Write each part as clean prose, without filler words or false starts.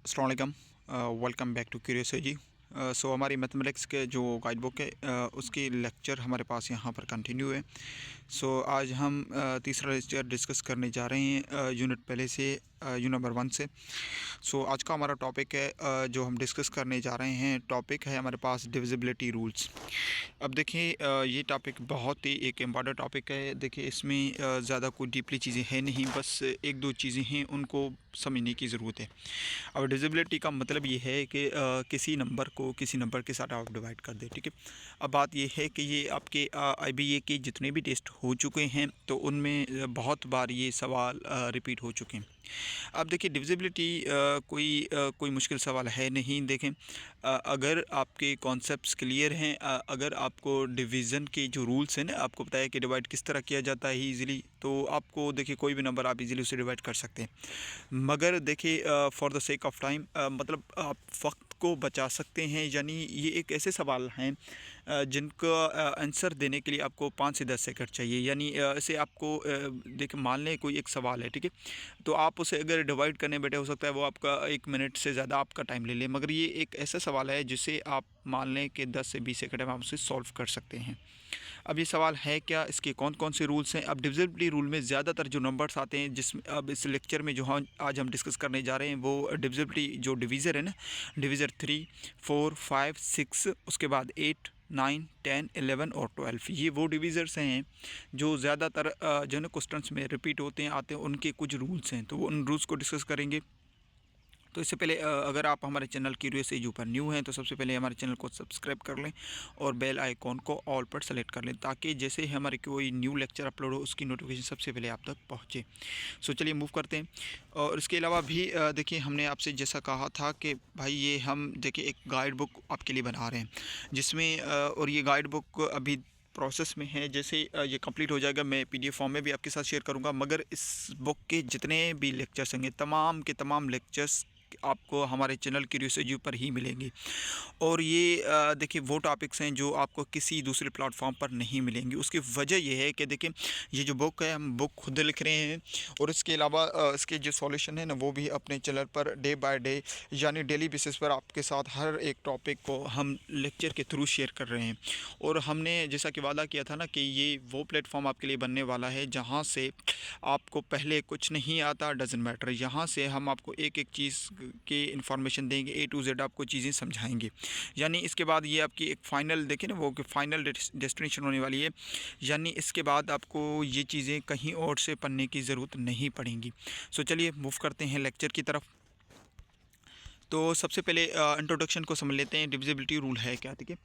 अस्सलाम वालेकुम। Welcome back to curiosity. So हमारी मैथमेटिक्स के जो गाइड बुक है उसकी लेक्चर हमारे पास यहाँ पर कंटिन्यू है। सो आज हम तीसरा लेक्चर डिस्कस करने जा रहे हैं यूनिट पहले से यूनिट नंबर 1 से। सो आज का हमारा टॉपिक है जो हम डिस्कस करने जा रहे हैं, टॉपिक है हमारे पास डिविजिबिलिटी रूल्स। अब देखिए ये टॉपिक बहुत ही एक इम्पॉर्टेंट टॉपिक है। देखिए इसमें ज़्यादा कोई डीपली चीज़ें हैं नहीं, बस एक दो चीज़ें हैं उनको समझने की ज़रूरत है। अब डिविजिबिलिटी का मतलब ये है कि किसी नंबर को किसी नंबर के साथ आप डिवाइड कर दें, ठीक है। अब बात ये है कि ये आपके IBA के जितने भी टेस्ट हो चुके हैं तो उनमें बहुत बार ये सवाल रिपीट हो चुके हैं। अब देखिए डिविजिबिलिटी कोई मुश्किल सवाल है नहीं। देखें अगर आपके कॉन्सेप्ट्स क्लियर हैं, अगर आपको डिवीज़न के जो रूल्स हैं ना, आपको पता है कि डिवाइड किस तरह किया जाता है ईज़िली, तो आपको देखिए कोई भी नंबर आप इजीली उसे डिवाइड कर सकते हैं। मगर देखिए for the sake of time मतलब आप वक्त को बचा सकते हैं। यानी ये एक ऐसे सवाल हैं जिनका आंसर देने के लिए आपको 5 से 10 सेकंड चाहिए। यानी ऐसे आपको देखिए मान लें कोई एक सवाल है, ठीक है, तो आप उसे अगर डिवाइड करने बैठे, हो सकता है वो आपका 1 मिनट से ज़्यादा आपका टाइम ले ले, मगर ये एक ऐसा सवाल है जिसे आप मान लें कि 10 से 20 सेकंड में आप उसे सॉल्व कर सकते हैं। अब ये सवाल है क्या, इसके कौन कौन से रूल्स हैं। अब डिविजिबिलिटी रूल में ज़्यादातर जो नंबर्स आते हैं, जिसमें अब इस लेक्चर में जो हम आज डिस्कस करने जा रहे हैं, वो डिविजिबिलिटी जो डिवीज़र है ना, डिवीज़र 3, 4, 5, 6, उसके बाद 8, 9, 10, 11 और 12, ये वो डिवीज़र्स हैं जो ज़्यादातर जो है ना क्वेश्चंस में रिपीट होते हैं, आते हैं। उनके कुछ रूल्स हैं, तो वो उन रूल्स को डिस्कस करेंगे। तो इससे पहले अगर आप हमारे चैनल क्यूरियोसिटी पर न्यू हैं तो सबसे पहले हमारे चैनल को सब्सक्राइब कर लें और बेल आइकॉन को ऑल पर सेलेक्ट कर लें, ताकि जैसे ही हमारे कोई न्यू लेक्चर अपलोड हो उसकी नोटिफिकेशन सबसे पहले आप तक पहुँचे। सो चलिए मूव करते हैं। और इसके अलावा भी देखिए हमने आपसे जैसा कहा था कि भाई ये हम देखिए एक गाइड बुक आपके लिए बना रहे हैं, जिसमें और ये गाइड बुक अभी प्रोसेस में है। जैसे ये कंप्लीट हो जाएगा मैं PDF फॉर्म में भी आपके साथ शेयर करूंगा। मगर इस बुक के जितने भी लेक्चर्स होंगे, तमाम के तमाम लेक्चर्स आपको हमारे चैनल क्यूरियोसिटी पर ही मिलेंगे। और ये देखिए वो टॉपिक्स हैं जो आपको किसी दूसरे प्लेटफॉर्म पर नहीं मिलेंगे। उसकी वजह यह है कि देखिए ये जो बुक है हम बुक खुद लिख रहे हैं, और इसके अलावा इसके जो सॉल्यूशन है ना, वो भी अपने channel per day by day यानी डेली बेसिस पर आपके साथ हर एक टॉपिक को हम लेक्चर के थ्रू शेयर कर रहे हैं। और हमने जैसा कि वादा किया था ना कि ये वो प्लेटफॉर्म आपके लिए बनने वाला है जहाँ से आपको पहले कुछ नहीं आता, डजेंट मैटर, यहाँ से हम आपको एक एक चीज़ की इंफॉर्मेशन देंगे, A to Z आपको चीज़ें समझाएंगे। यानी इसके बाद ये आपकी एक फ़ाइनल देखें ना, वो कि फ़ाइनल डेस्टिनेशन होने वाली है। यानी इसके बाद आपको ये चीज़ें कहीं और से पढ़ने की ज़रूरत नहीं पड़ेंगी। सो चलिए मूव करते हैं लेक्चर की तरफ। तो सबसे पहले इंट्रोडक्शन को समझ लेते हैं, डिविजिबिलिटी रूल है क्या, ठीक है।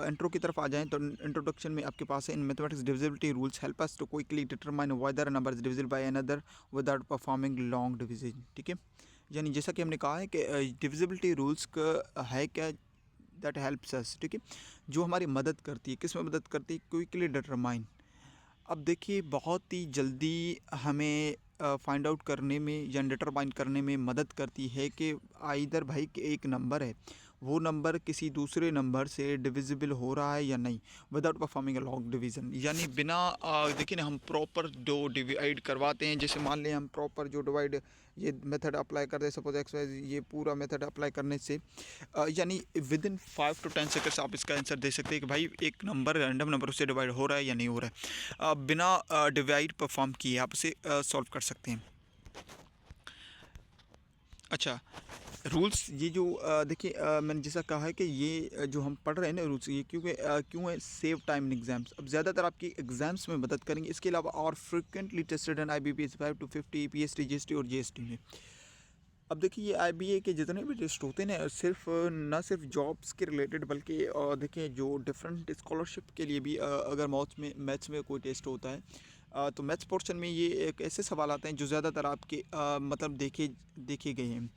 इंट्रो की तरफ आ जाएं तो इंट्रोडक्शन में आपके पास है, in mathematics divisibility rules help us to quickly determine whether a number is divisible by another without performing long division, ठीक है। यानी जैसा कि हमने कहा है कि डिविजिबिलिटी रूल्स का है क्या, दैट हेल्प्स अस, ठीक है, जो हमारी मदद करती है। किस में मदद करती है? Quickly determine. अब देखिए बहुत ही जल्दी हमें फाइंड आउट करने में या डिटरमाइन करने में मदद करती है कि आइदर भाई कि एक नंबर है, वो नंबर किसी दूसरे नंबर से डिविजिबल हो रहा है या नहीं, without performing a long division. यानी बिना देखिए ना, हम प्रॉपर जो डिवाइड करवाते हैं, जैसे मान लें हम प्रॉपर जो डिवाइड ये मेथड अप्लाई करते हैं, सपोज एक्स वाई, ये पूरा मेथड अप्लाई करने से यानी विद इन 5 to 10 सेकंड्स आप इसका आंसर दे सकते हैं कि भाई एक नंबर रैंडम नंबर उससे डिवाइड हो रहा है या नहीं हो रहा है। बिना डिवाइड परफॉर्म किए आप इसे सॉल्व कर सकते हैं। अच्छा, रूल्स ये जो देखिए मैंने जैसा कहा है कि ये जो हम पढ़ रहे हैं ना रूल्स, ये क्यों है? Save time in exams. अब ज़्यादातर आपकी एग्जाम्स में मदद करेंगे। इसके अलावा और frequently tested and IBPS 5 to 50 PST GST और GST में। अब देखिए ये IBA के जितने भी टेस्ट होते हैं ना, सिर्फ ना सिर्फ जॉब्स के रिलेटेड, बल्कि देखिए जो डिफरेंट स्कॉलरशिप के लिए भी अगर मैथ्स में कोई टेस्ट होता है, तो मैथ्स पोर्शन में ये एक ऐसे सवाल आते हैं जो ज़्यादातर आपके मतलब देखे गए हैं,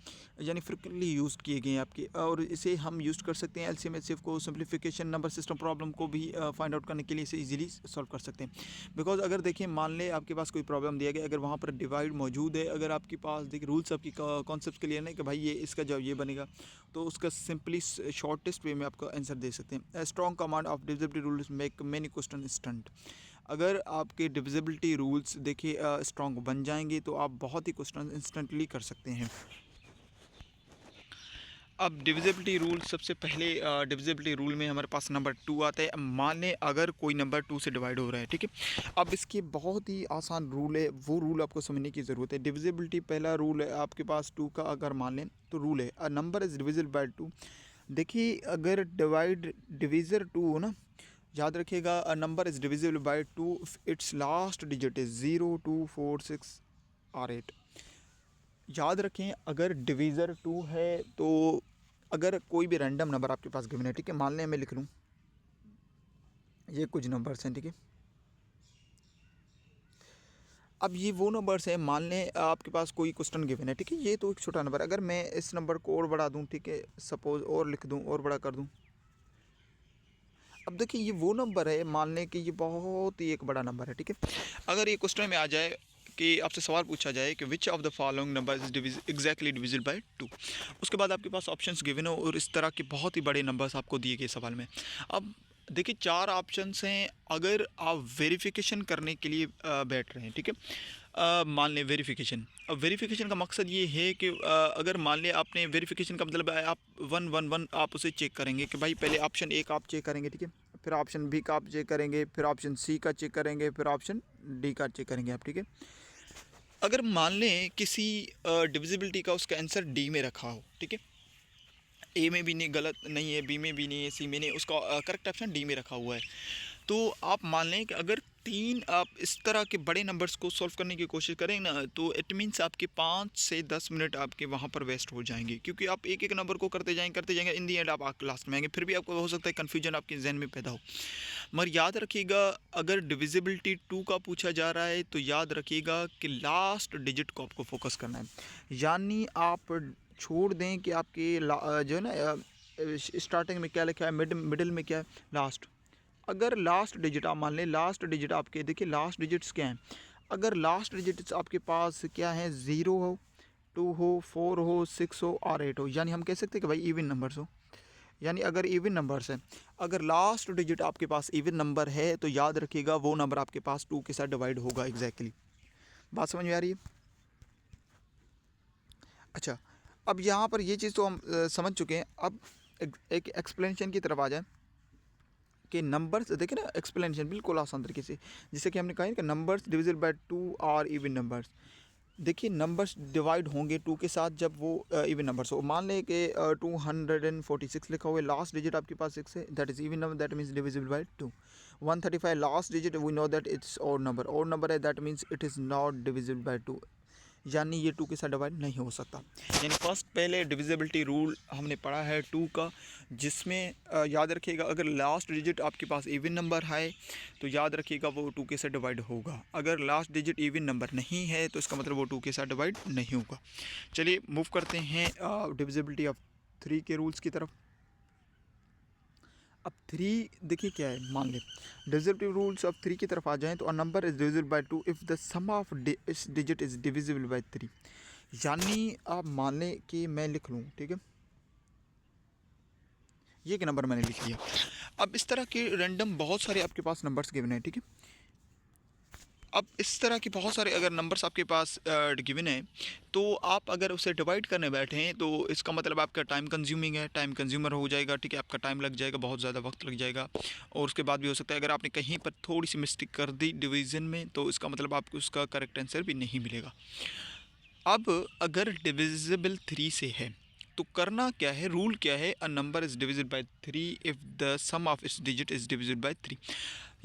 यानी फ्रिक्वेंटली यूज़ किए गए हैं आपके। और इसे हम यूज़ कर सकते हैं LCM HCF को, सिंप्लीफिकेशन, नंबर सिस्टम प्रॉब्लम को भी फाइंड आउट करने के लिए इसे इजीली सॉल्व कर सकते हैं। बिकॉज अगर देखिए मान लें आपके पास कोई प्रॉब्लम दिया गया, अगर वहाँ पर डिवाइड मौजूद है, अगर आपके पास देखिए रूल्स आपकी कॉन्सेप्ट क्लियर नहीं कि भाई ये इसका जवाब ये बनेगा, तो उसका सिंपली शॉर्टेस्ट वे में आपका आंसर दे सकते हैं। Strong command of divisibility rules make many question stunt. अगर आपके डिविजिबिलिटी रूल्स देखिए स्ट्रॉन्ग बन जाएंगे तो आप बहुत ही क्वेश्चन इंस्टेंटली कर सकते हैं। अब डिविजिबिलिटी रूल, सबसे पहले डिविजिबिलिटी रूल में हमारे पास नंबर 2 आता है। मान लें अगर कोई नंबर 2 से डिवाइड हो रहा है, ठीक है। अब इसके बहुत ही आसान रूल है, वो रूल आपको समझने की ज़रूरत है। डिविजिबिलिटी पहला रूल है आपके पास 2 का, अगर मान लें तो रूल है a number is divisible by 2। देखिए अगर डिविज़र 2 हो ना, याद रखिएगा अ number is divisible by 2 it's last digit is 0, 2, 4, 6 और 8। याद रखें अगर डिवीज़र 2 है तो अगर कोई भी रैंडम नंबर आपके पास गिवन है, ठीक है, मान लें मैं लिख लूँ ये कुछ नंबर्स हैं, ठीक है। अब ये वो नंबर्स हैं, मान लें आपके पास कोई क्वेश्चन गिवन है, ठीक है, ये तो एक छोटा नंबर, अगर मैं इस नंबर को और बढ़ा दूँ, ठीक है, सपोज और लिख दूँ और बड़ा कर दूँ। अब देखिए ये वो नंबर है, मान लें कि ये बहुत ही एक बड़ा नंबर है, ठीक है। अगर ये क्वेश्चन में आ जाए कि आपसे सवाल पूछा जाए कि which of the following number is exactly divisible by 2, उसके बाद आपके पास ऑप्शंस गिवन हो और इस तरह के बहुत ही बड़े नंबर्स आपको दिए गए सवाल में। अब देखिए 4 ऑप्शंस हैं, अगर आप वेरिफिकेशन करने के लिए बैठ रहे हैं, ठीक है। मान लें वेरिफिकेशन, अब वेरिफिकेशन का मकसद ये है कि अगर मान लें आपने वेरिफिकेशन का मतलब है आप 1 1 1 आप उसे चेक करेंगे कि भाई पहले ऑप्शन ए का आप चेक करेंगे, ठीक है, फिर ऑप्शन बी का आप चेक करेंगे, फिर ऑप्शन सी का चेक करेंगे, फिर ऑप्शन डी का चेक करेंगे आप, ठीक है। अगर मान लें किसी डिविजिबिलिटी का उसका आंसर डी में रखा हो, ठीक है, ए में भी नहीं, गलत नहीं है, बी में भी नहीं है, सी में नहीं, उसका करेक्ट ऑप्शन डी में रखा हुआ है, तो आप मान लें कि अगर 3 आप इस तरह के बड़े नंबर्स को सॉल्व करने की कोशिश करें ना, तो इट मीन्स आपके 5 से 10 मिनट आपके वहाँ पर वेस्ट हो जाएंगे, क्योंकि आप एक एक नंबर को करते जाएंगे, इन दी एंड आप लास्ट में आएंगे, फिर भी आपको हो सकता है कन्फ्यूजन आपके जहन में पैदा हो। मगर याद रखिएगा अगर डिविजिबिलिटी 2 का पूछा जा रहा है तो याद रखिएगा कि लास्ट डिजिट को आपको फोकस करना है, यानी आप छोड़ दें कि आपके जो है ना स्टार्टिंग में क्या लिखा है, मिडिल में क्या है, लास्ट। अगर लास्ट डिजिट आप मान लें, लास्ट डिजिट आपके देखिए लास्ट डिजिट्स क्या हैं, अगर लास्ट डिजिट्स आपके पास क्या है, 0 हो, 2 हो, 4 हो, 6 हो और 8 हो, यानी हम कह सकते हैं कि भाई इवन नंबर्स हो। यानी अगर इवन नंबर्स हैं, अगर लास्ट डिजिट आपके पास इवन नंबर है तो याद रखिएगा वो नंबर आपके पास 2 के साथ डिवाइड होगा एग्जैक्टली। बात समझ में आ रही है? अच्छा, अब यहाँ पर ये चीज़ तो हम समझ चुके हैं। अब एक एक्सप्लेनेशन की तरफ आ जाए कि नंबर्स देखिए ना, एक्सप्लेनेशन बिल्कुल आसान तरीके से, जैसे कि हमने कहा है कि numbers divisible by 2 are even numbers. देखिए नंबर्स डिवाइड होंगे 2 के साथ जब वो इवन नंबर्स हो। मान लें कि 246 लिखा हुआ है, लास्ट डिजिट आपके पास 6 है, that is even number, that means divisible by 2। 135 last digit, we know that it's odd number है, that means it is not divisible by 2, यानी ये 2 के साथ डिवाइड नहीं हो सकता। यानी फर्स्ट पहले डिविजिबिलिटी रूल हमने पढ़ा है 2 का, जिसमें याद रखिएगा अगर लास्ट डिजिट आपके पास इवन नंबर है तो याद रखिएगा वो 2 के साथ डिवाइड होगा, अगर लास्ट डिजिट इवन नंबर नहीं है तो इसका मतलब वो 2 के साथ डिवाइड नहीं होगा। चलिए मूव करते हैं डिविजिबिलिटी ऑफ 3 के रूल्स की तरफ। अब 3 देखिए क्या है, मान लें डिविजिबिलिटी रूल्स ऑफ 3 की तरफ आ जाएं तो a number is divisible by 2 if the sum of its digit is divisible by 3। यानी आप मान लें कि मैं लिख लूँ, ठीक है, ये एक नंबर मैंने लिख लिया। अब इस तरह के रैंडम बहुत सारे आपके पास नंबर्स गिवन हैं, ठीक है। अब इस तरह के बहुत सारे अगर नंबर्स आपके पास गिवन है तो आप अगर उसे डिवाइड करने बैठें तो इसका मतलब आपका टाइम कंज्यूमिंग है, टाइम कंज्यूमर हो जाएगा, ठीक है, आपका टाइम लग जाएगा, बहुत ज़्यादा वक्त लग जाएगा। और उसके बाद भी हो सकता है अगर आपने कहीं पर थोड़ी सी मिस्टेक कर दी डिवीज़न में तो इसका मतलब आपको उसका करेक्ट आंसर भी नहीं मिलेगा। अब अगर डिविजिबल 3 से है तो करना क्या है, रूल क्या है, a number is divisible by 3 if the sum of its digit is divisible by 3।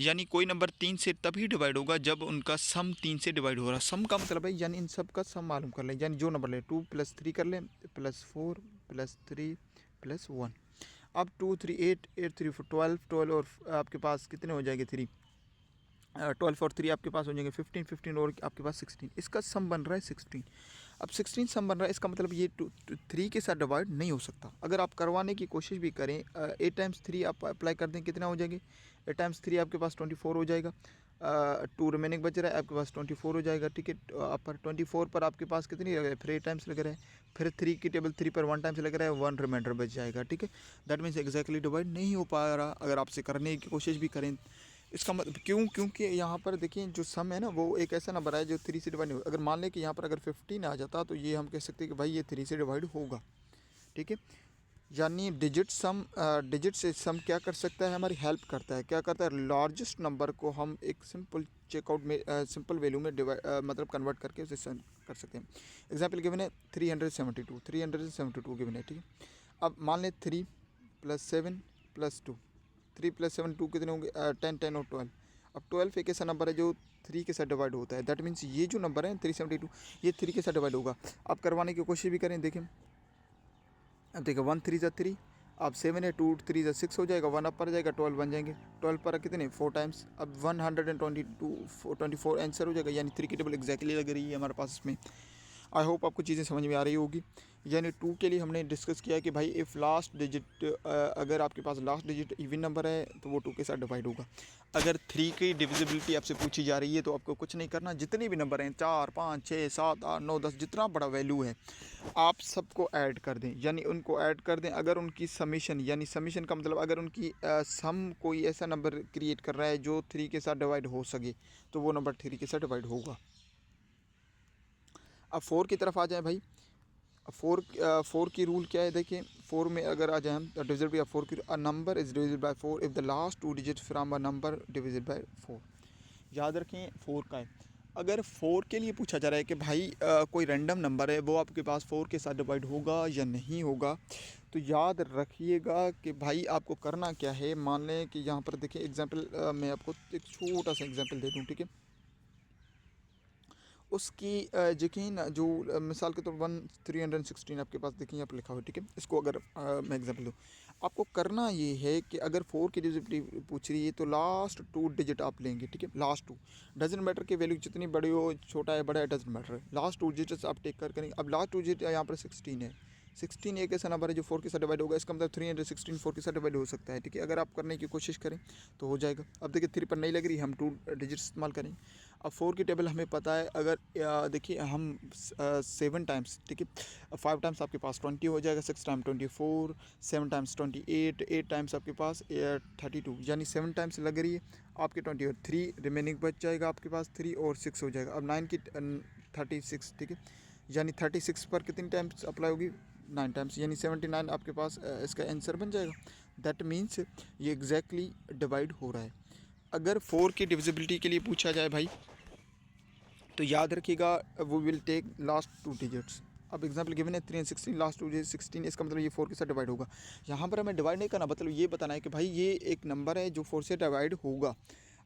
यानी कोई नंबर 3 से तभी डिवाइड होगा जब उनका सम 3 से डिवाइड हो रहा है। सम का मतलब है यानी इन सब का सम मालूम कर लें, यानी जो नंबर लें 2 + 3 कर लें, +4 +3 +1। अब 2 3 8 8 3 4 12 12 और आपके पास कितने हो जाएंगे 3, 12 और 3 आपके पास हो जाएंगे 15 15 और आपके पास 16, इसका सम बन रहा है 16। अब 16 सम बन रहा है, इसका मतलब ये 3 के साथ डिवाइड नहीं हो सकता। अगर आप करवाने की कोशिश भी करें 8 टाइम्स 3 आप अप्लाई कर दें, कितना हो जाएंगे, 8 टाइम्स 3 आपके पास 24 हो जाएगा, 2 रिमेनिंग बच रहा है आपके पास 24 हो जाएगा, ठीक है। पर 24 पर आपके पास कितनी लग रहा है, फिर 8 टाइम्स लग रहा है, फिर 3 की टेबल 3 पर 1 टाइम्स लग रहा है, 1 रिमाइंडर बच जाएगा, ठीक है। दैट मीन्स एग्जैक्टली डिवाइड नहीं हो पा रहा अगर आपसे करने की कोशिश भी करें। इसका मतलब क्योंकि यहाँ पर देखिए जो सम है ना वो एक ऐसा नंबर है जो 3 से डिवाइड नहीं हो। अगर मान लें कि यहाँ पर अगर 15 आ जाता तो ये हम कह सकते हैं कि भाई ये 3 से डिवाइड होगा, ठीक है। यानी डिजिट से सम क्या कर सकता है, हमारी हेल्प करता है। क्या करता है, लार्जेस्ट नंबर को हम एक सिंपल चेकआउट में सिंपल वैल्यू में मतलब कन्वर्ट करके उसे sum कर सकते हैं। एग्जांपल गिवन है 372 गिवन है, ठीक है। अब मान लें 3 + 7 + 2, 3 + 7 2 कितने होंगे, 10 10 और 12। अब 12 एक ऐसा नंबर है जो 3 के साथ डिवाइड होता है। दैट मीन्स ये जो नंबर है 372 ये 3 के साथ डिवाइड होगा। अब करवाने की कोशिश भी करें, देखें। अब देखो 1 3 ज़ा 3, अब 7 है, 2 3 ज़ा 6 हो जाएगा, 1 अप पर जाएगा, 12 बन जाएंगे। 12 पर कितने 4 टाइम्स, अब 122 आंसर हो जाएगा। यानी 3 की टेबल एग्जैक्टली लग रही है हमारे पास इसमें। आई होप आपको चीज़ें समझ में आ रही होगी। यानी 2 के लिए हमने डिस्कस किया कि भाई इफ़ लास्ट डिजिट अगर आपके पास लास्ट डिजिट इवन नंबर है तो वो 2 के साथ डिवाइड होगा। अगर 3 की डिविजिबिलिटी आपसे पूछी जा रही है तो आपको कुछ नहीं करना, जितने भी नंबर हैं 4 5 6 7 8 9 10 जितना बड़ा वैल्यू है आप सबको ऐड कर दें। यानी उनको ऐड कर दें। अगर उनकी समीशन, यानी समीशन का मतलब अगर उनकी सम कोई ऐसा नंबर क्रिएट कर रहा है जो 3 के साथ डिवाइड हो सके तो वो नंबर 3 के साथ डिवाइड होगा। अब 4 की तरफ आ जाए भाई। अब 4 की रूल क्या है, देखिए 4 में अगर आ जाए हम, डिविजिबल बाय 4 की, अ number is divisible bye 4 if the last 2 digit from a number divisible by 4। याद रखें 4 का है। अगर 4 के लिए पूछा जा रहा है कि भाई कोई रैंडम नंबर है वो आपके पास 4 के साथ डिवाइड होगा या नहीं होगा, तो याद रखिएगा कि भाई आपको करना क्या है। मान लें कि यहाँ पर देखिए एग्जांपल, मैं आपको एक छोटा सा एग्जांपल दे दूँ, ठीक है। उसकी यकीन जो मिसाल के तौर 316 आपके पास देखिए यहाँ पर लिखा हुआ है, ठीक है। इसको अगर मैं एग्जांपल दूँ, आपको करना ये है कि अगर 4 की डिजिट पूछ रही है तो लास्ट 2 डिजिट आप लेंगे, ठीक है। लास्ट 2 डजेंट मैटर कि वैल्यू जितनी बड़ी हो, छोटा है बड़ा है, डजेंट मैटर, लास्ट 2 डिजिट्स आप टेक कर करेंगे। अब लास्ट 2 डिजिट यहाँ पर 16 है। 16 एक ऐसा नंबर है जो 4 के साथ डिवाइड होगा। इसका मतलब 316 4 के साथ डिवाइड हो सकता है, ठीक है। अगर आप करने की कोशिश करें तो हो जाएगा। अब देखिए 3 पर नहीं लग रही, हम 2 डिजिट इस्तेमाल करें। अब 4 की टेबल हमें पता है। अगर देखिए हम 7 टाइम्स, ठीक है, 5 टाइम्स आपके पास 20 हो जाएगा, 6 टाइम 24, 7 टाइम्स 28, 8 टाइम्स आपके पास 32, यानी 7 टाइम्स लग रही है आपके 20 और 3 रिमेनिंग बच जाएगा आपके पास 3 और 6 हो जाएगा। अब 9 की 36, ठीक है, यानी 36 पर कितनी टाइम्स अप्लाई होगी, 9 टाइम्स, यानी 79 आपके पास इसका आंसर बन जाएगा। दैट मीन्स ये एग्जैक्टली डिवाइड हो रहा है। अगर 4 की डिविजिबिलिटी के लिए पूछा जाए भाई तो याद रखिएगा वो विल टेक लास्ट 2 डिजिट्स। अब एग्जांपल गिवन है 316, लास्ट 2 डिजिट 16, इसका मतलब ये 4 के साथ डिवाइड होगा। यहाँ पर हमें डिवाइड नहीं करना, मतलब ये बताना है कि भाई ये एक नंबर है जो 4 से डिवाइड होगा।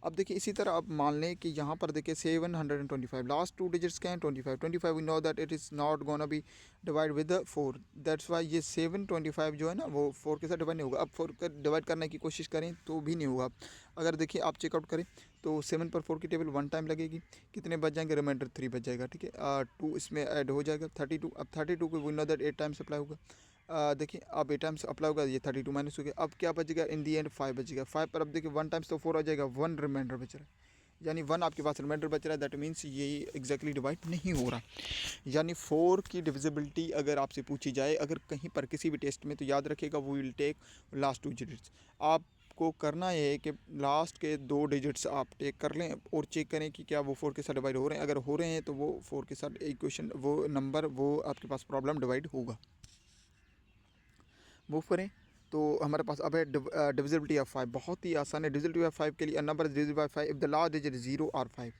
अब देखिए इसी तरह आप मान लें कि यहाँ पर देखिए 725, लास्ट 2 डिजिट्स क्या हैं 25 we know that it is not gonna be divide with 4, that's why ये 725 जो है ना वो 4 के साथ डिवाइड नहीं होगा। अब 4 का डिवाइड करने की कोशिश करें तो भी नहीं होगा। अगर देखिए आप चेकआउट करें तो 7 पर 4 की टेबल 1 टाइम लगेगी, कितने बच जाएंगे, रिमाइंडर 3 बच जाएगा, ठीक है। 2 इसमें ऐड हो जाएगा 32। अब 32 को we know that 8 times apply होगा। देखिए अब 8 टाइम्स अप्लाई होगा, ये 32 माइनस हो गया। अब क्या बचेगा इन दी एंड 5 बचेगा। 5 पर अब देखिए 1 टाइम्स तो 4 आ जाएगा, 1 रिमाइंडर बच रहा है, यानी 1 आपके पास रिमाइंडर बच रहा है। दैट मीन्स ये एग्जैक्टली डिवाइड नहीं हो रहा। यानी 4 की डिविजिबिलिटी अगर आपसे पूछी जाए अगर कहीं पर किसी भी टेस्ट में, तो याद रखिएगा वो विल टेक लास्ट 2 डिजिट्स। आपको करना है कि लास्ट के 2 डिजिट्स आप टेक कर लें और चेक करें कि क्या वो 4 के साथ डिवाइड हो रहे हैं। अगर हो रहे हैं तो वो 4 के साथ इक्वेशन वो नंबर वो आपके पास प्रॉब्लम डिवाइड होगा। मूव करें तो हमारे पास अब है डिविजिबिलिटी ऑफ 5। बहुत ही आसान है डिविजिबिलिटी ऑफ 5 के लिए। Number is divisible bye 5 if the last digit 0 और 5।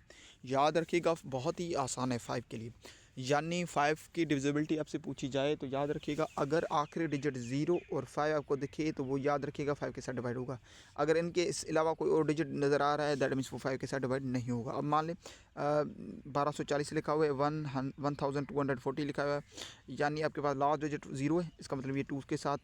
याद रखिएगा बहुत ही आसान है 5 के लिए। यानी 5 की डिविजिबिलिटी आपसे पूछी जाए तो याद रखिएगा अगर आखिरी डिजिट 0 और 5 आपको दिखे तो वो याद रखिएगा 5 के साथ डिवाइड होगा। अगर इनके इस अलावा कोई और डिजिट नज़र आ रहा है दैट मीन्स वो 5 के साथ डिवाइड नहीं होगा। अब मान लें 1240 लिखा हुआ है, 1240 लिखा हुआ है, यानी आपके पास लास्ट डिजिट 0 है, इसका मतलब ये 2 के साथ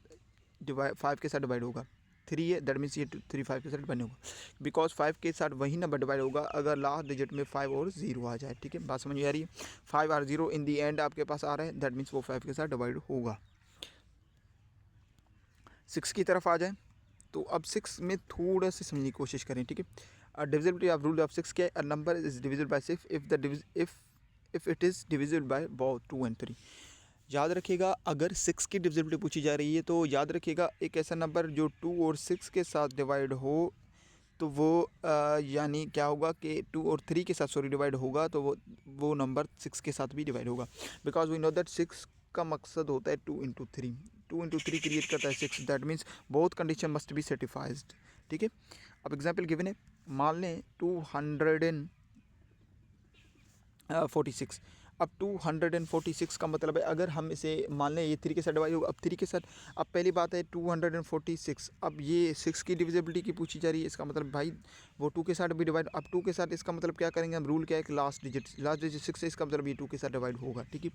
डिवाइड 5 के साथ डिवाइड होगा। 3 है दैट मीन्स ये 3 5 के साथ डिवाइड होगा, बिकॉज 5 के साथ वही नंबर डिवाइड होगा अगर लास्ट डिजिट में 5 और 0 आ जाए, ठीक है। बात समझ में आ रही है। 5 और 0 इन दी एंड आपके पास आ रहा है दैट मीन्स वो 5 के साथ डिवाइड होगा। 6 की तरफ आ जाए तो अब 6 में थोड़ा सा समझने की कोशिश करें, ठीक है। डिविजिबिलिटी ऑफ रूल ऑफ 6 क्या है, a number is divisible bye 6 if it is divisible by both 2 and 3। याद रखिएगा अगर 6 की डिविजिबिलिटी पूछी जा रही है तो याद रखिएगा एक ऐसा नंबर जो 2 और 6 के साथ डिवाइड हो तो वो यानी क्या होगा कि 2 और 3 के साथ सॉरी डिवाइड होगा तो वो नंबर 6 के साथ भी डिवाइड होगा, बिकॉज वी नो दैट 6 का मकसद होता है 2 × 3, 2 × 3 क्रिएट करता है 6, that means both condition must be satisfied, ठीक है। अब एग्जाम्पल गिवन है, मान लें 246, अब 246 का मतलब है अगर हम इसे मान लें ये 3 के साथ डिवाइड होगा, अब 3 के साथ, अब पहली बात है 246, अब ये 6 की डिविजिबिलिटी की पूछी जा रही है, इसका मतलब भाई वो 2 के साथ भी डिवाइड, अब 2 के साथ इसका मतलब क्या करेंगे हम, रूल क्या है कि लास्ट डिजिट 6 है, इसका मतलब ये 2 के साथ डिवाइड होगा, ठीक है।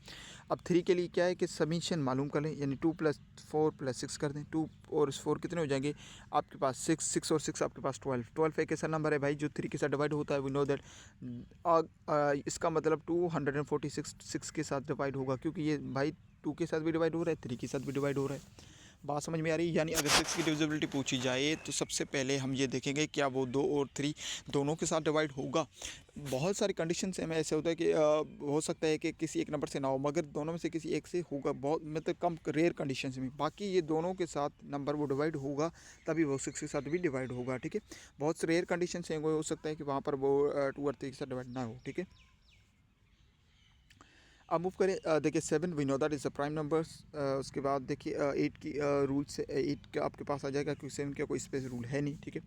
अब 3 के लिए क्या है कि समीशन मालूम कर लें, यानी 2 + 4 + 6 कर दें, 2 और 4 कितने हो जाएंगे आपके पास 6, 6 और 6 आपके पास 12 एक ऐसा नंबर है भाई जो 3 के साथ डिवाइड होता है, वी नो दैट। इसका मतलब 246 6 के साथ डिवाइड होगा, क्योंकि ये भाई 2 के साथ भी डिवाइड हो रहा है, 3 के साथ भी डिवाइड हो रहा है। बात समझ में आ रही है? यानी अगर 6 की डिविजिबिलिटी पूछी जाए तो सबसे पहले हम ये देखेंगे क्या वो 2 और 3 दोनों के साथ डिवाइड होगा। बहुत सारी कंडीशन में ऐसे होता है कि हो सकता है कि किसी एक नंबर से ना हो, मगर दोनों में से किसी एक से होगा, बहुत मतलब कम रेयर कंडीशन में। बाकी ये दोनों के साथ नंबर वो डिवाइड होगा, तभी वो 6 के साथ भी डिवाइड होगा, ठीक है। बहुत से रेयर कंडीशन से हो सकता है कि वहाँ पर वो 2 और 3 के साथ डिवाइड ना हो, ठीक है। अब मूव करें, देखिए 7 we know that is a prime numbers. उसके बाद देखिए 8 की रूल से 8 का आपके पास आ जाएगा, क्योंकि 7 का कोई स्पेस रूल है नहीं, ठीक है।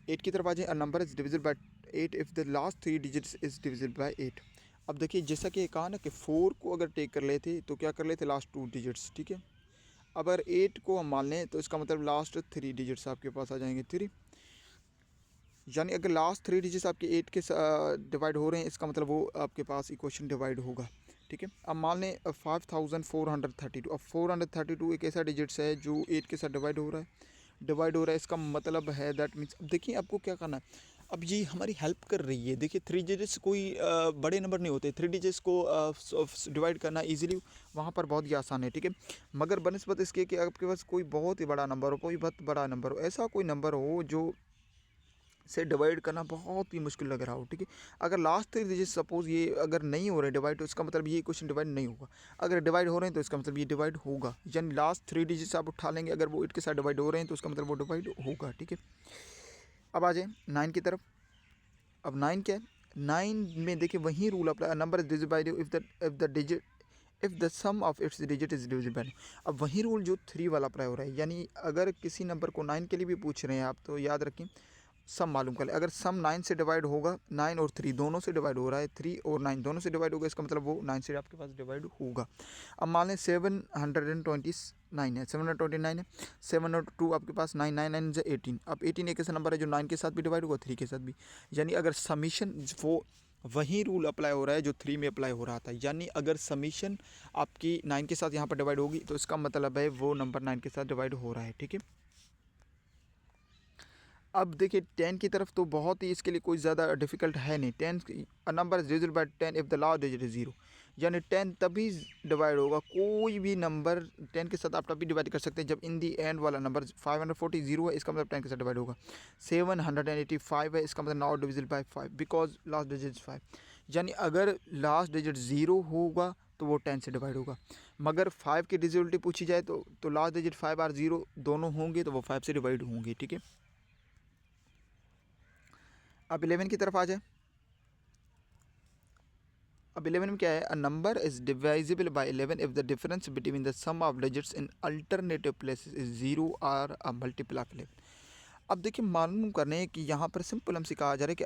8 की तरफ आ जाए, अ number is divisible bye 8 if the last 3 digits is divisible bye 8। अब देखिए जैसा कि कहा ना कि 4 को अगर टेक कर लेते तो क्या कर लेते, लास्ट 2 डिजिट्स, ठीक है। अगर 8 को हम मान लें तो इसका मतलब लास्ट 3 डिजिट्स आपके पास आ जाएंगे 3, यानी अगर लास्ट 3 डिजिट्स आपके 8 के डिवाइड हो रहे हैं, इसका मतलब वो आपके पास इक्वेशन डिवाइड होगा, ठीक है। अब मान लें 5432, अब 432 एक ऐसा डिजिट्स है जो 8 के साथ डिवाइड हो रहा है, इसका मतलब है दैट मीन्स, अब देखिए आपको क्या करना है, अब ये हमारी हेल्प कर रही है। देखिए 3 डिजिट्स कोई बड़े नंबर नहीं होते, 3 डिजिट्स को डिवाइड करना इजीली वहाँ पर बहुत ही आसान है, ठीक है। मगर बनस्बत इसके कि आपके पास कोई बहुत ही बड़ा नंबर हो, कोई बहुत बड़ा नंबर हो, ऐसा कोई नंबर हो जो से डिवाइड करना बहुत ही मुश्किल लग रहा हो, ठीक है। अगर लास्ट 3 डिजिट सपोज ये अगर नहीं हो रहे डिवाइड, तो इसका मतलब ये क्वेश्चन डिवाइड नहीं होगा। अगर डिवाइड हो रहे हैं तो इसका मतलब ये डिवाइड होगा, यानी लास्ट 3 डिजिट्स आप उठा लेंगे, अगर वो 8 के साथ डिवाइड हो रहे हैं तो उसका मतलब वो डिवाइड होगा, ठीक है। अब आ जाए 9 की तरफ। अब 9 क्या है, 9 में देखिए वही rule apply, number is divisible by if the sum of its digit is divisible. अब वही रूल जो 3 वाला अप्लाई हो रहा है, यानी अगर किसी नंबर को 9 के लिए भी पूछ रहे हैं आप, तो याद रखें सम मालूम कर ले। अगर सम 9 से डिवाइड होगा, 9 और 3 दोनों से डिवाइड हो रहा है, 3 और 9 दोनों से डिवाइड होगा, इसका मतलब वो 9 से आपके पास डिवाइड होगा। अब मान लें 729 है, 729 है, 7 और 2 आपके पास 9, 9 9 से 18। अब 18 एक ऐसा नंबर है जो 9 के साथ भी डिवाइड होगा, 3 के साथ भी, यानी अगर समीशन वो वही रूल अप्लाई हो रहा है जो 3 में अप्लाई हो रहा था, यानी अगर समीशन आपकी 9 के साथ यहाँ पर डिवाइड होगी तो इसका मतलब है वो नंबर 9 के साथ डिवाइड हो रहा है, ठीक है। अब देखिए 10 की तरफ, तो बहुत ही इसके लिए कोई ज़्यादा डिफिकल्ट है नहीं। 10 number is divisible bye 10 if the last digit is 0, यानी 10 तभी डिवाइड होगा, कोई भी नंबर 10 के साथ आप तभी डिवाइड कर सकते हैं जब इन दी एंड वाला नंबर 540 0 है, इसका मतलब 10 के साथ डिवाइड होगा। 785 है, इसका मतलब not divisible bye 5 because last digit 5, यानी अगर लास्ट डिजिट 0 होगा तो वो 10 से डिवाइड होगा। मगर 5 की डिविजिबिलिटी पूछी जाए तो लास्ट डिजिट 5 और 0 दोनों होंगे तो वो 5 से डिवाइड होंगे, ठीक है। अब 11 की तरफ आ जाए। अब 11 में क्या है, a number is divisible by 11 if the difference between the sum of digits in alternative places is 0 और अ मल्टीपल ऑफ 11। अब देखिए मालूम करने हैं कि यहाँ पर सिंपल हमसे कहा जा रहा है कि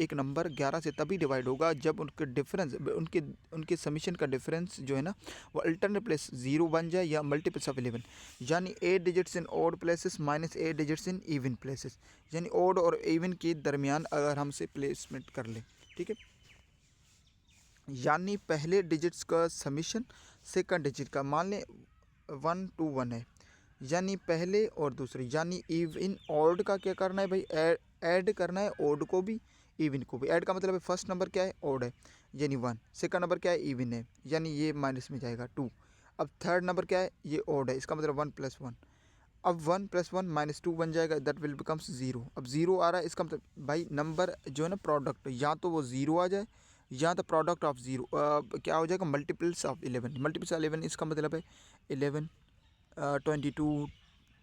एक नंबर 11 से तभी डिवाइड होगा जब उनके डिफरेंस उनके समीशन का डिफरेंस जो है ना वो अल्टरनेट प्लेस 0 बन जाए या मल्टीपल्स ऑफ 11, यानी 8 digits in odd places minus 8 digits in even places, यानी ऑड और इवन के दरमियान अगर हमसे प्लेसमेंट कर लें, ठीक है। यानी पहले डिजिट्स का समीशन सेकंड डिजिट का, मान लें 1 to 1 है, यानी पहले और दूसरे, यानी इवन ऑड का क्या करना है भाई, ऐड करना है ऑड को भी इवन को भी। ऐड का मतलब है फर्स्ट नंबर क्या है, ऑड है, यानी 1, सेकंड नंबर क्या है, इवन है, यानी ये माइनस में जाएगा 2। अब थर्ड नंबर क्या है, ये ऑड है, इसका मतलब 1 + 1। अब 1 + 1 -2 बन जाएगा, दैट विल बिकम्स 0। अब 0 आ रहा है, इसका मतलब भाई नंबर जो है ना प्रोडक्ट, या तो वो 0 आ जाए या तो प्रोडक्ट ऑफ 0 क्या हो जाएगा, मल्टीपल्स ऑफ 11। मल्टीपल्स ऑफ 11 इसका मतलब है 11, 22,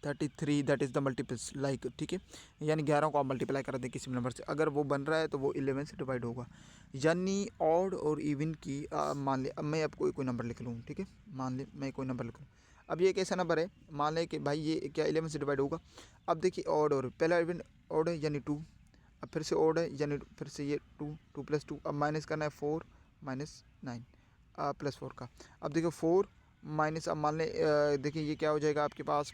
33 that is the multiples like, ठीक है, यानी 11 को आप मल्टीप्लाई कर दें किसी भी नंबर से, अगर वो बन रहा है तो वो 11 से डिवाइड होगा। यानी ऑड और इवन की मान ले, अब मैं आपको कोई नंबर लिख लूँ, ठीक है, मान ले मैं कोई नंबर लिख लूँ। अब ये एक ऐसा नंबर है, मान लें कि भाई ये क्या 11 से डिवाइड होगा। अब देखिए ऑड और पहला इवन ऑड है यानी 2, अब फिर से ऑड है यानी फिर से ये 2 + 2, अब माइनस करना है 4 - 9 + 4 का। अब देखो 4 माइनस, अब मान लें देखिए ये क्या हो जाएगा आपके पास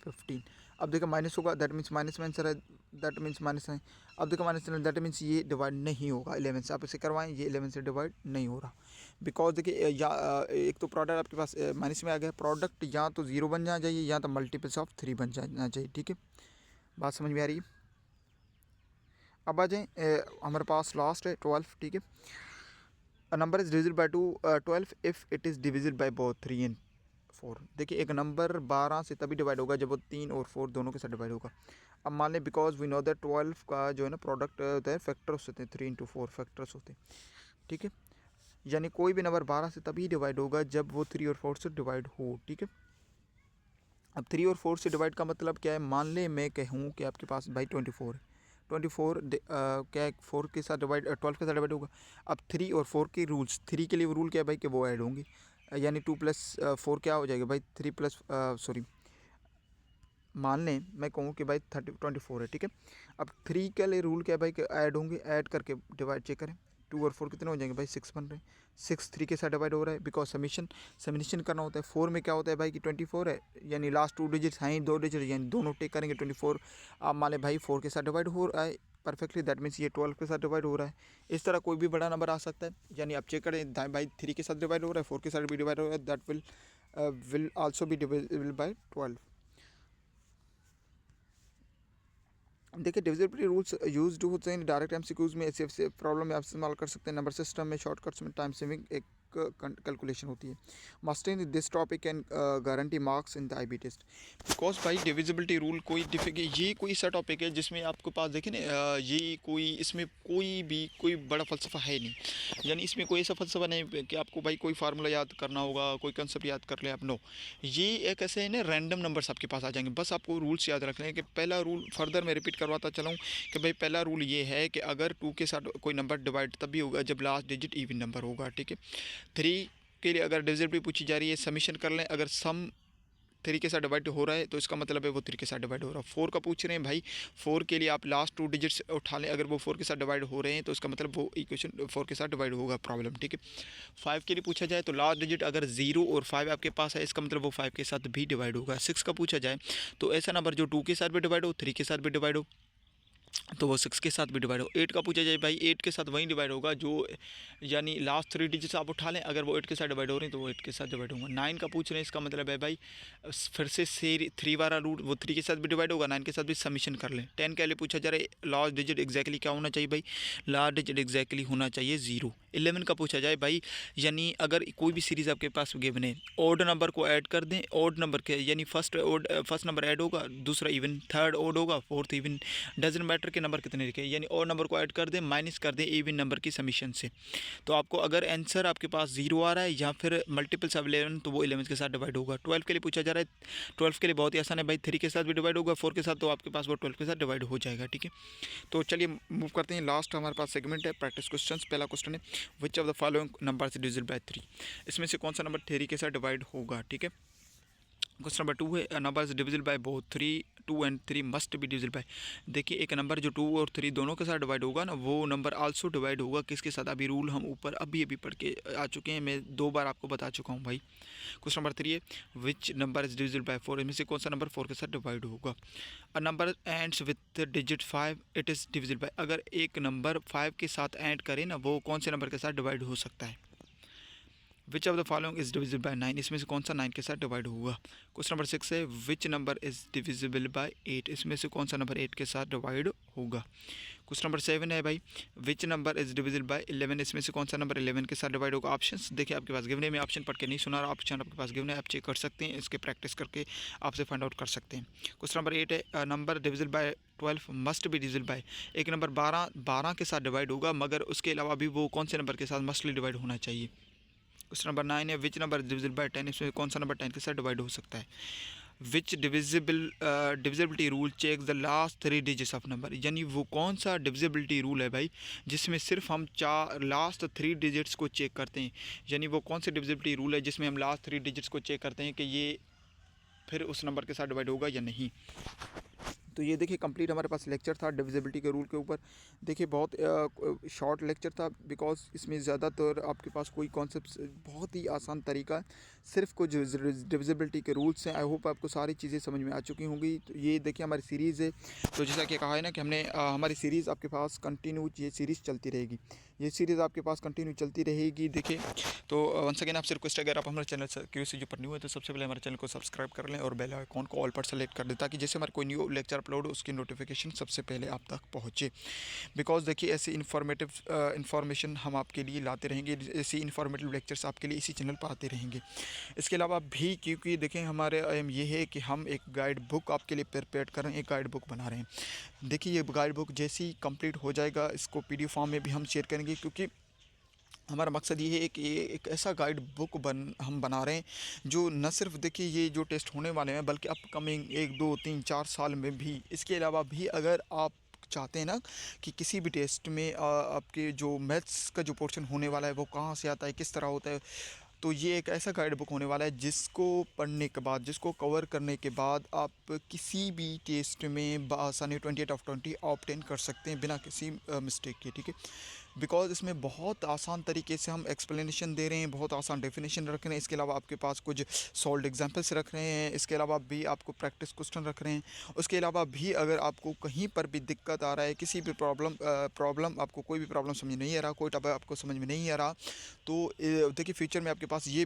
15। अब देखो माइनस होगा, दैट मीन्स माइनस में आंसर है, दैट मीन्स माइनस है। अब देखो माइनस, दैट मीन्स ये डिवाइड नहीं होगा 11 से, आप इसे करवाएं, ये 11 से डिवाइड नहीं हो रहा। बिकॉज देखिए या एक तो प्रोडक्ट आपके पास माइनस में आ गया, प्रोडक्ट या तो 0 बन जाना चाहिए या तो मल्टीपल्स ऑफ 3 बन जाना चाहिए, ठीक है, बात समझ में आ रही है। अब आ जाए हमारे पास लास्ट है 12, ठीक है। A number is divisible bye 12 if it is divisible by both 3 and 4। देखिए एक नंबर 12 से तभी डिवाइड होगा जब वो 3 और 4 दोनों के साथ डिवाइड होगा। अब मान लें बिकॉज वी नो दैट 12 का जो है ना प्रोडक्ट होता है फैक्टर्स होते हैं, 3 × 4 फैक्टर्स होते हैं, ठीक है। यानी कोई भी नंबर 12 से तभी डिवाइड होगा जब वो 3 और 4 से डिवाइड हो, ठीक है। अब 3 और 4 से डिवाइड का मतलब क्या है, मान लें मैं कहूँ कि आपके पास भाई 24 है, 24 क्या 4 के साथ डिवाइड 12 के साथ डिवाइड होगा। अब 3 और 4 के रूल्स, 3 के लिए रूल क्या है भाई कि वो ऐड होंगे, यानी 2 + 4 क्या हो जाएगा भाई 3 प्लस सॉरी, मान लें मैं कहूँ कि भाई 24 है, ठीक है। अब 3 के लिए रूल क्या है भाई कि ऐड होंगे, ऐड करके डिवाइड चेक करें, 2 और 4 कितने हो जाएंगे भाई 6 बन रहे हैं, 6 3 के साथ डिवाइड हो रहा है बिकॉज समिशन करना होता है। 4 में क्या होता है भाई कि 24 है, यानी लास्ट 2 डिजिट्स हैं 2 डिजिट, यानी दोनों टेक करेंगे 24। आप मान लें भाई 4 के साथ डिवाइड हो रहा है परफेक्टली, दैट मीन्स ये 12 के साथ डिवाइड हो रहा है। इस तरह कोई भी बड़ा नंबर आ सकता है, यानी आप चेक करें भाई 3 के साथ डिवाइड हो रहा है, 4 के साथ भी डिवाइड हो रहा है, that will also be divisible by 12। देखिए डिविजिबिलिटी रूल्स यूज्ड होते हैं डायरेक्ट एमसीक्यूज में, ऐसे प्रॉब्लम में आप इस्तेमाल कर सकते हैं। नंबर सिस्टम में शॉर्टकट्स में टाइम सेविंग एक कैलकुलेशन होती है। Mastering this topic can guarantee marks in the IB test. Because भाई डिविजिबिलिटी रूल कोई ये कोई ऐसा टॉपिक है जिसमें आपके पास देखें ना ये कोई इसमें कोई बड़ा फ़लसफ़ा है नहीं, यानी इसमें कोई ऐसा फ़लसफ़ा नहीं कि आपको भाई कोई फार्मूला याद करना होगा, कोई कंसेप्ट याद कर ले आप, नो। ये एक ऐसे है ना रैंडम नंबर्स आपके पास आ जाएंगे, बस आपको रूल्स याद रखने हैं कि पहला रूल फर्दर मैं रिपीट करवाता चलाऊँ कि भाई पहला रूल ये है कि अगर 2 के साथ कोई नंबर डिवाइड तभी होगा जब लास्ट डिजिट इवन नंबर होगा, ठीक है। 3 के लिए अगर डिविजिबिलिटी पूछी जा रही है, समीशन कर लें, अगर सम 3 के साथ डिवाइड हो रहा है तो इसका मतलब है वो 3 के साथ डिवाइड हो रहा है। 4 का पूछ रहे हैं भाई, 4 के लिए आप लास्ट 2 डिजिट्स उठा लें, अगर वो 4 के साथ डिवाइड हो रहे हैं तो इसका मतलब वो इक्वेशन 4 के साथ डिवाइड होगा, प्रॉब्लम, ठीक है। 5 के लिए पूछा जाए तो लास्ट डिजिट अगर 0 और 5 आपके पास है, इसका मतलब वो 5 के साथ भी डिवाइड होगा। 6 का पूछा जाए तो ऐसा नंबर जो 2 के साथ भी डिवाइड हो, 3 के साथ भी डिवाइड हो, तो वो 6 के साथ भी डिवाइड हो। 8 का पूछा जाए भाई 8 के साथ वहीं डिवाइड होगा जो, यानी लास्ट 3 डिजिट्स आप उठा लें, अगर वो 8 के साथ डिवाइड हो रहे हैं तो वो 8 के साथ डिवाइड होगा। 9 का पूछ रहे हैं, इसका मतलब है भाई फिर से 3 वाला रूट, वो 3 के साथ भी डिवाइड होगा, 9 के साथ भी समीशन कर लें। 10 के लिए पूछा जा रहा है लास्ट डिजिट एग्जैक्टली क्या होना चाहिए भाई, लास्ट डिजिट एग्जैक्टली होना चाहिए 0। 11 का पूछा जाए भाई, यानी अगर कोई भी सीरीज़ आपके पास गिवन है, ऑड नंबर को ऐड कर दें, ऑड नंबर के यानी फर्स्ट नंबर ऐड होगा, दूसरा इवन, थर्ड ऑड होगा, फोर्थ इवन, डजन मैटर के नंबर कितने लिखे, यानी और नंबर को ऐड कर दें, माइनस कर दें इवन नंबर की समीशन से। तो आपको अगर आंसर आपके पास 0 आ रहा है या फिर मल्टीपल्स ऑफ 11 तो वो 11 के साथ डिवाइड होगा। 12 के लिए पूछा जा रहा है, 12 के लिए बहुत ही आसान है भाई, 3 के साथ भी डिवाइड होगा, 4 के साथ तो आपके पास वो 12 के साथ डिवाइड हो जाएगा, ठीक है। तो चलिए मूव करते हैं, लास्ट हमारे पास सेगमेंट है प्रैक्टिस क्वेश्चन। पहला क्वेश्चन है which of the following number से डिविजिबल बाय 3, इसमें से कौन सा नंबर 3 के साथ डिवाइड होगा, ठीक है। क्वेश्चन नंबर 2 है number is divisible by both 3, 2 and 3 must be divisible by. देखिए एक नंबर जो 2 और 3 दोनों के साथ डिवाइड होगा ना, वो नंबर आल्सो डिवाइड होगा किसके साथ, अभी रूल हम ऊपर अभी पढ़ के आ चुके हैं, मैं 2 बार आपको बता चुका हूँ भाई। क्वेश्चन नंबर 3 है which number is divisible bye 4, इनमें से कौन सा नंबर 4 के साथ डिवाइड होगा। A number ends with digit 5 it is divisible bye, अगर एक नंबर 5 के साथ एंड करें ना, वो कौन से नंबर के साथ डिवाइड हो सकता है। Which of the following is divisible bye 9, इसमें से कौन सा 9 के साथ डिवाइड होगा। क्वेश्चन नंबर 6 है which number is divisible bye 8, इसमें से कौन सा नंबर 8 के साथ डिवाइड होगा। क्वेश्चन नंबर 7 है भाई which number is divisible bye 11, इसमें से कौन सा नंबर 11 के साथ डिवाइड होगा। ऑप्शंस देखिए आपके पास गिवन है, मैं ऑप्शन पढ़ के नहीं सुना रहा, ऑप्शन आपके पास गिवन है, आप चेक कर सकते हैं, इसके प्रैक्टिस करके आपसे फाइंड आउट कर सकते हैं। क्वेश्चन नंबर 8 है number divisible by 12 must be divisible by, एक नंबर 12 के साथ डिवाइड होगा, मगर उसके अलावा भी वो कौन से नंबर के साथ मस्टली डिवाइड होना चाहिए। क्वेश्चन नंबर 9 है विच नंबर डिविजिबल बाय 10, इसमें कौन सा नंबर 10 के साथ डिवाइड हो सकता है। Which divisibility rule check the last 3 digits of number, यानी वो कौन सा डिविजिबिलिटी रूल है भाई जिसमें सिर्फ हम लास्ट 3 डिजिट्स को चेक करते हैं। यानी वो कौन सा डिविजिबिलिटी रूल है जिसमें हम लास्ट 3 डिजिट्स को चेक करते हैं कि ये फिर उस नंबर के साथ डिवाइड होगा या नहीं। तो ये देखिए कंप्लीट हमारे पास लेक्चर था डिविजिबिलिटी के रूल के ऊपर। देखिए बहुत शॉर्ट लेक्चर था बिकॉज इसमें ज़्यादातर आपके पास कोई कॉन्सेप्ट, बहुत ही आसान तरीका है, सिर्फ कुछ डिविजिबिलिटी के रूल्स हैं। आई होप आपको सारी चीज़ें समझ में आ चुकी होंगी। तो ये देखिए हमारी सीरीज़ है, तो जैसा कि कहा है ना कि हमने हमारी सीरीज़ आपके पास कंटिन्यू ये सीरीज़ चलती रहेगी, ये सीरीज़ आपके पास कंटिन्यू चलती रहेगी। देखिए तो वंस अगेन आपसे रिक्वेस्ट, अगर आप हमारे चैनल क्यूरियोसिटी पर न्यू है तो सबसे पहले हमारे चैनल को सब्सक्राइब कर लें और बेल आइकॉन को ऑल पर सेलेक्ट कर दें ताकि जैसे हमारे कोई न्यू लेक्चर अपलोड हो उसकी नोटिफिकेशन सबसे पहले आप तक पहुँचे। बिकॉज देखिए ऐसी इन्फॉर्मेशन हम आपके लिए लाते रहेंगे, ऐसी इन्फॉर्मेटिव लेक्चर्स आपके लिए इसी चैनल पर आते रहेंगे। इसके अलावा भी क्योंकि देखें हमारे एम ये है कि हम एक गाइड बुक आपके लिए प्रिपेयर कर रहे हैं, एक गाइड बुक बना रहे हैं। देखिए ये गाइड बुक जैसे ही कंप्लीट हो जाएगा इसको PDF फॉर्म में भी हम शेयर करेंगे, क्योंकि हमारा मकसद ये है कि ये एक ऐसा गाइड बुक हम बना रहे हैं जो न सिर्फ देखिए ये जो टेस्ट होने वाले हैं बल्कि अपकमिंग 1 2 3 4 साल में भी, इसके अलावा भी अगर आप चाहते हैं ना कि किसी भी टेस्ट में आपके जो मैथ्स का जो पोर्शन होने वाला है वो कहाँ से आता है, किस तरह होता है, तो ये एक ऐसा गाइड बुक होने वाला है जिसको पढ़ने के बाद, जिसको कवर करने के बाद आप किसी भी टेस्ट में बआसानी 28 ऑब्टेन कर सकते हैं बिना किसी मिस्टेक के। ठीक है, बिकॉज इसमें बहुत आसान तरीके से हम एक्सप्लेनेशन दे रहे हैं, बहुत आसान डेफिनेशन रख रहे हैं, इसके अलावा आपके पास कुछ सॉल्व एग्जांपल्स रख रहे हैं, इसके अलावा भी आपको प्रैक्टिस क्वेश्चन रख रहे हैं। उसके अलावा भी अगर आपको कहीं पर भी दिक्कत आ रहा है, किसी भी प्रॉब्लम आपको कोई भी प्रॉब्लम समझ नहीं आ रहा, कोई टॉपिक आपको समझ में नहीं आ रहा, तो देखिए फ्यूचर में आपके पास ये